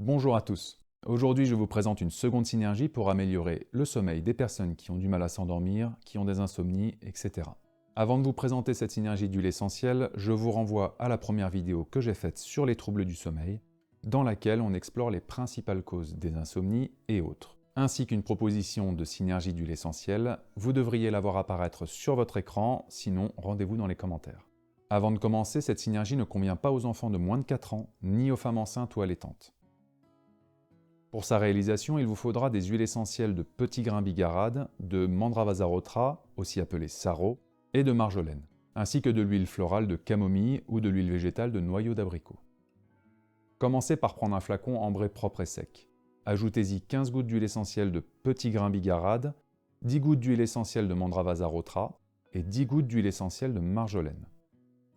Bonjour à tous. Aujourd'hui, je vous présente une seconde synergie pour améliorer le sommeil des personnes qui ont du mal à s'endormir, qui ont des insomnies, etc. Avant de vous présenter cette synergie d'huile essentielle, je vous renvoie à la première vidéo que j'ai faite sur les troubles du sommeil, dans laquelle on explore les principales causes des insomnies et autres, ainsi qu'une proposition de synergie d'huile essentielle. Vous devriez la voir apparaître sur votre écran, sinon rendez-vous dans les commentaires. Avant de commencer, cette synergie ne convient pas aux enfants de moins de 4 ans, ni aux femmes enceintes ou allaitantes. Pour sa réalisation, il vous faudra des huiles essentielles de petit grain bigarade, de Mandravasa-rotra, aussi appelé sarro, et de marjolaine, ainsi que de l'huile florale de camomille ou de l'huile végétale de noyau d'abricot. Commencez par prendre un flacon ambré propre et sec. Ajoutez-y 15 gouttes d'huile essentielle de petit grain bigarade, 10 gouttes d'huile essentielle de Mandravasa-rotra et 10 gouttes d'huile essentielle de marjolaine.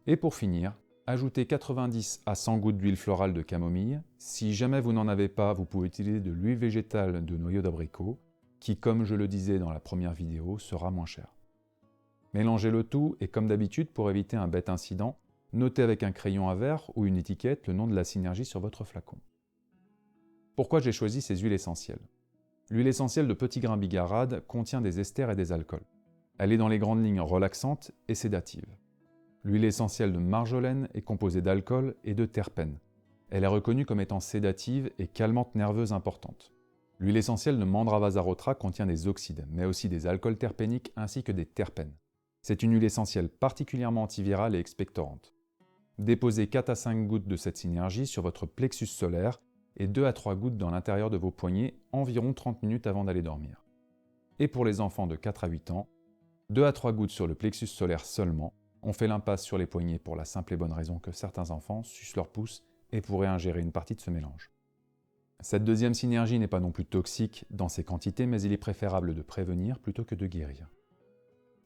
Et pour finir, ajoutez 90 à 100 gouttes d'huile florale de camomille. Si jamais vous n'en avez pas, vous pouvez utiliser de l'huile végétale de noyau d'abricot, qui, comme je le disais dans la première vidéo, sera moins chère. Mélangez le tout et comme d'habitude, pour éviter un bête incident, notez avec un crayon à verre ou une étiquette le nom de la synergie sur votre flacon. Pourquoi j'ai choisi ces huiles essentielles? L'huile essentielle de petit grain bigarade contient des esters et des alcools. Elle est dans les grandes lignes relaxante et sédative. L'huile essentielle de marjolaine est composée d'alcool et de terpènes. Elle est reconnue comme étant sédative et calmante nerveuse importante. L'huile essentielle de Mandravasa-rotra contient des oxydes, mais aussi des alcools terpéniques ainsi que des terpènes. C'est une huile essentielle particulièrement antivirale et expectorante. Déposez 4 à 5 gouttes de cette synergie sur votre plexus solaire et 2 à 3 gouttes dans l'intérieur de vos poignets environ 30 minutes avant d'aller dormir. Et pour les enfants de 4 à 8 ans, 2 à 3 gouttes sur le plexus solaire seulement. On fait l'impasse sur les poignets pour la simple et bonne raison que certains enfants sucent leur pouce et pourraient ingérer une partie de ce mélange. Cette deuxième synergie n'est pas non plus toxique dans ses quantités, mais il est préférable de prévenir plutôt que de guérir.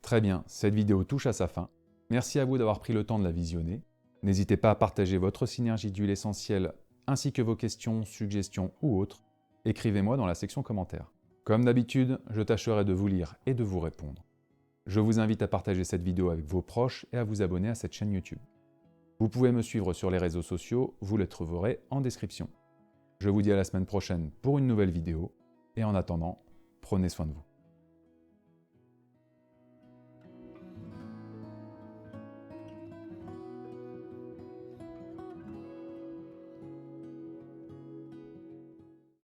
Très bien, cette vidéo touche à sa fin. Merci à vous d'avoir pris le temps de la visionner. N'hésitez pas à partager votre synergie d'huile essentielle ainsi que vos questions, suggestions ou autres. Écrivez-moi dans la section commentaires. Comme d'habitude, je tâcherai de vous lire et de vous répondre. Je vous invite à partager cette vidéo avec vos proches et à vous abonner à cette chaîne YouTube. Vous pouvez me suivre sur les réseaux sociaux, vous les trouverez en description. Je vous dis à la semaine prochaine pour une nouvelle vidéo, et en attendant, prenez soin de vous.